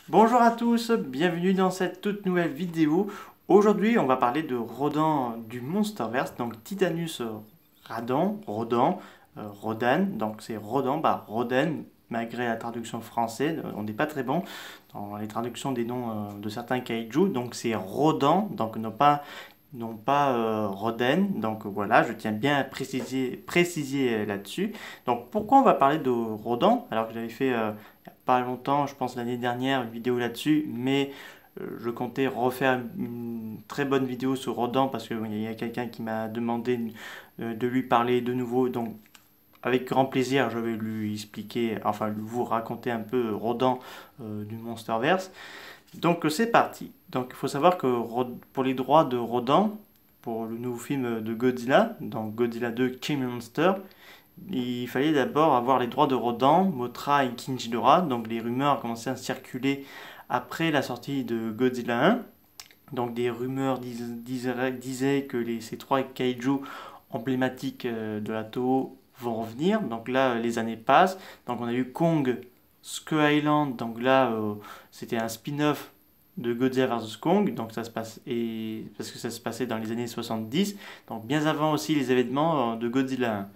Bonjour à tous, bienvenue dans cette toute nouvelle vidéo. Aujourd'hui, on va parler de Rodan du Monsterverse, donc Titanus Rodan, donc c'est Rodan, Roden, malgré la traduction française, on n'est pas très bon dans les traductions des noms de certains kaiju, donc c'est Rodan, donc non pas Roden, donc voilà, je tiens bien à préciser là-dessus. Donc pourquoi on va parler de Rodan, alors que j'avais fait il n'y a pas longtemps, je pense l'année dernière, une vidéo là-dessus, mais je comptais refaire une très bonne vidéo sur Rodan parce qu'il y a quelqu'un qui m'a demandé de lui parler de nouveau, donc avec grand plaisir, je vais lui expliquer, enfin vous raconter un peu Rodan du Monsterverse. Donc c'est parti. Donc il faut savoir que pour les droits de Rodan, pour le nouveau film de Godzilla, donc Godzilla 2 King Monster, il fallait d'abord avoir les droits de Rodan, Mothra et King Ghidorah. Donc les rumeurs ont commencé à circuler après la sortie de Godzilla 1. Donc des rumeurs disaient que ces trois kaiju emblématiques de la Toho vont revenir. Donc là, les années passent. Donc on a eu Kong, Skull Island. Donc là, c'était un spin-off de Godzilla vs Kong. Donc ça se passe parce que ça se passait dans les années 70. Donc bien avant aussi les événements de Godzilla 1.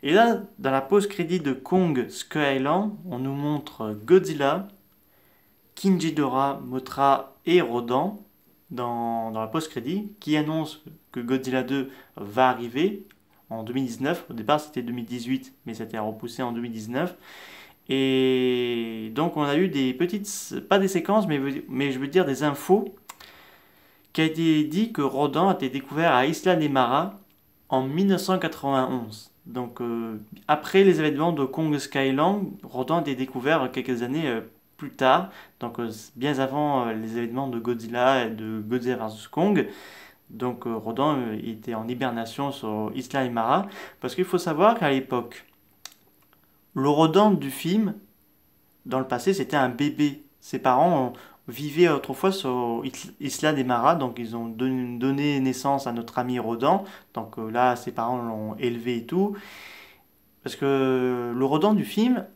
Et là, dans la post-crédit de Kong Skull Island, on nous montre Godzilla, King Ghidorah, Mothra et Rodan dans la post-crédit qui annonce que Godzilla 2 va arriver en 2019. Au départ, c'était 2018, mais ça a été repoussé en 2019. Et donc, on a eu des petites, pas des séquences, mais je veux dire des infos qui a été dit que Rodan a été découvert à Isla Nemara en 1991. Donc, après les événements de Kong Skyland, Rodan a été découvert quelques années plus tard, donc bien avant les événements de Godzilla et de Godzilla vs Kong. Donc, Rodan était en hibernation sur Isla Nemara, parce qu'il faut savoir qu'à l'époque, le Rodan du film, dans le passé, c'était un bébé. Ses parents vivaient autrefois sur Isla des Maras, donc ils ont donné naissance à notre ami Rodan. Donc là, ses parents l'ont élevé et tout. Parce que le Rodan du film,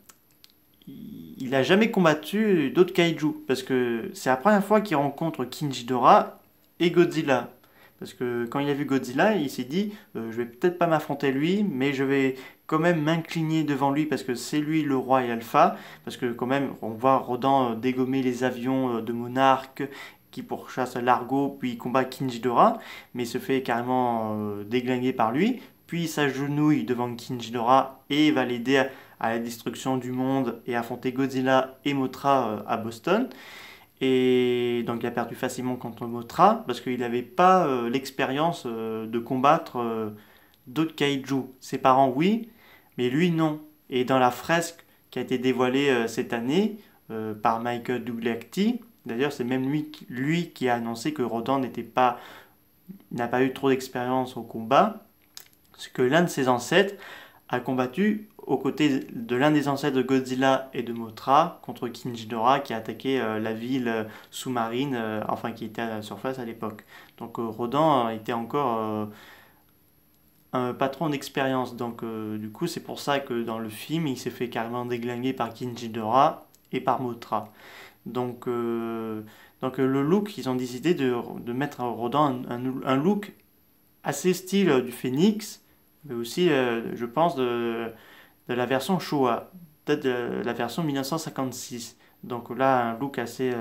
il n'a jamais combattu d'autres kaiju. Parce que c'est la première fois qu'il rencontre King Ghidorah et Godzilla. Parce que quand il a vu Godzilla, il s'est dit je vais peut-être pas m'affronter lui, mais je vais quand même m'incliner devant lui parce que c'est lui le roi et alpha. Parce que quand même, on voit Rodan dégommer les avions de Monarque qui pourchasse Largo, puis il combat King Ghidorah, mais il se fait carrément déglinguer par lui. Puis il s'agenouille devant King Ghidorah et va l'aider à la destruction du monde et affronter Godzilla et Mothra à Boston. Et donc il a perdu facilement contre Mothra parce qu'il n'avait pas l'expérience de combattre d'autres kaiju. Ses parents oui, mais lui non. Et dans la fresque qui a été dévoilée cette année par Michael Dougherty, d'ailleurs c'est même lui qui a annoncé que Rodan n'a pas eu trop d'expérience au combat, c'est que l'un de ses ancêtres a combattu aux côtés de l'un des ancêtres de Godzilla et de Mothra contre King Ghidorah qui a attaqué la ville sous-marine, enfin qui était à la surface à l'époque. Donc Rodan était encore un patron d'expérience. Donc du coup c'est pour ça que dans le film il s'est fait carrément déglinguer par King Ghidorah et par Mothra. Donc, le look, ils ont décidé de mettre à Rodan un look assez style du Phoenix, mais aussi, je pense, de la version Showa, peut-être de la version 1956. Donc là, un look assez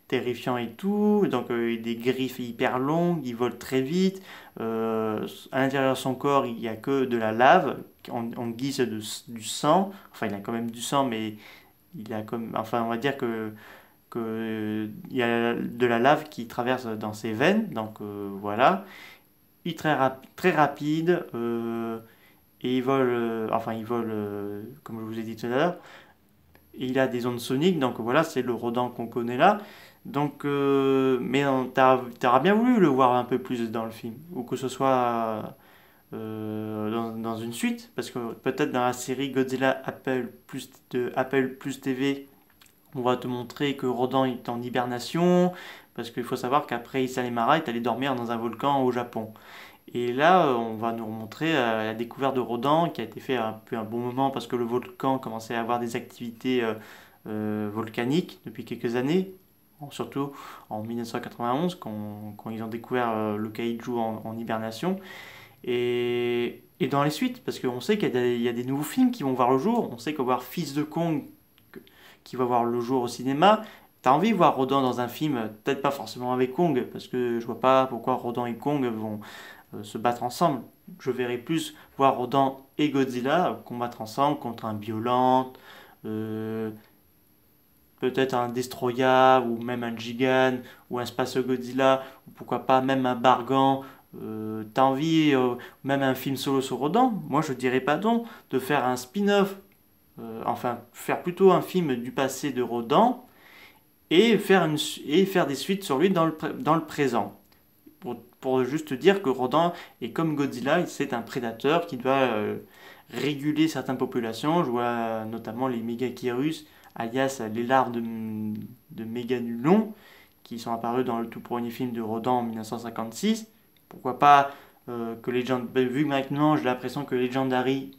terrifiant et tout. Donc des griffes hyper longues, il vole très vite. À l'intérieur de son corps, il n'y a que de la lave en guise du sang. Enfin, il a quand même du sang, mais il a comme, enfin, on va dire que il y a de la lave qui traverse dans ses veines. Donc voilà. Il est très rapide. Et il vole, comme je vous ai dit tout à l'heure, et il a des ondes soniques, donc voilà, c'est le Rodan qu'on connaît là. Donc, mais t'auras bien voulu le voir un peu plus dans le film, ou que ce soit dans une suite, parce que peut-être dans la série Godzilla Apple Plus TV, on va te montrer que Rodan est en hibernation, parce qu'il faut savoir qu'après Isanemara, il est allé dormir dans un volcan au Japon. Et là, on va nous montrer la découverte de Rodan qui a été fait depuis un bon moment parce que le volcan commençait à avoir des activités volcaniques depuis quelques années. surtout en 1991 quand ils ont découvert le kaiju en hibernation. Et dans les suites, parce qu'on sait qu'il y a des nouveaux films qui vont voir le jour, on sait qu'on va voir Fils de Kong qui va voir le jour au cinéma. T'as envie de voir Rodan dans un film, peut-être pas forcément avec Kong, parce que je vois pas pourquoi Rodan et Kong vont se battre ensemble. Je verrais plus voir Rodan et Godzilla combattre ensemble contre un Biollante, euh, peut-être un Destroya ou même un Gigan ou un Space Godzilla, ou pourquoi pas même un Bargan. T'as envie, même un film solo sur Rodan, moi je dirais pas non, de faire un spin-off, enfin faire plutôt un film du passé de Rodan et faire des suites sur lui dans le présent. Pour juste dire que Rodan est comme Godzilla, c'est un prédateur qui doit réguler certaines populations. Je vois notamment les Megachirus, alias les larves de méganulons, qui sont apparus dans le tout premier film de Rodan en 1956. Pourquoi pas vu que maintenant j'ai l'impression que Legendary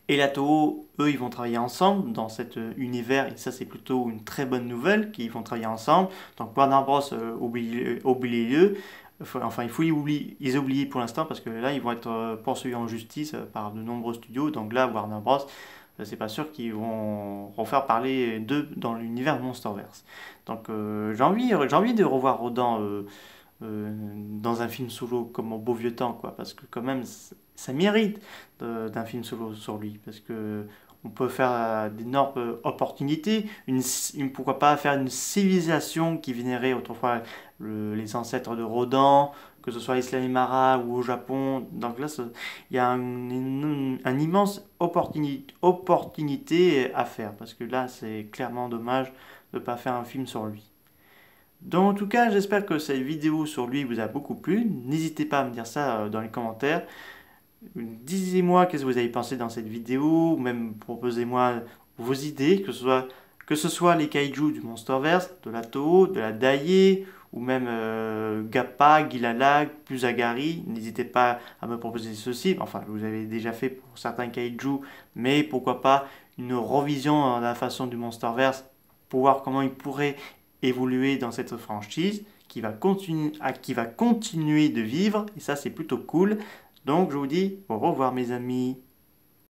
et la Toho, eux, ils vont travailler ensemble dans cet univers, et ça, c'est plutôt une très bonne nouvelle, qu'ils vont travailler ensemble. Donc, Warner Bros, oubliez-le. Enfin, il faut les oublier pour l'instant, parce que là, ils vont être poursuivis en justice par de nombreux studios. Donc là, Warner Bros, c'est pas sûr qu'ils vont refaire parler d'eux dans l'univers Monsterverse. Donc, j'ai envie de revoir Rodan dans un film solo comme au beau vieux temps, quoi, parce que quand même ça mérite d'un film solo sur lui, parce que on peut faire d'énormes opportunités, pourquoi pas faire une civilisation qui vénérait autrefois les ancêtres de Rodan, que ce soit à Isla Mara ou au Japon. Donc là, il y a un immense opportunité à faire, parce que là, c'est clairement dommage de ne pas faire un film sur lui. Donc, en tout cas, j'espère que cette vidéo sur lui vous a beaucoup plu. N'hésitez pas à me dire ça dans les commentaires. Disez-moi qu'est-ce que vous avez pensé dans cette vidéo, ou même proposez-moi vos idées, que ce soit les kaiju du Monsterverse, de la Toho, de la Daiei, ou même Gappa, Gilalag, Pusagari. N'hésitez pas à me proposer ceci. Enfin, je vous avais déjà fait pour certains kaiju, mais pourquoi pas une revision de la façon du Monsterverse pour voir comment il pourrait évoluer dans cette franchise qui va continuer de vivre, et ça c'est plutôt cool. Donc je vous dis au revoir mes amis.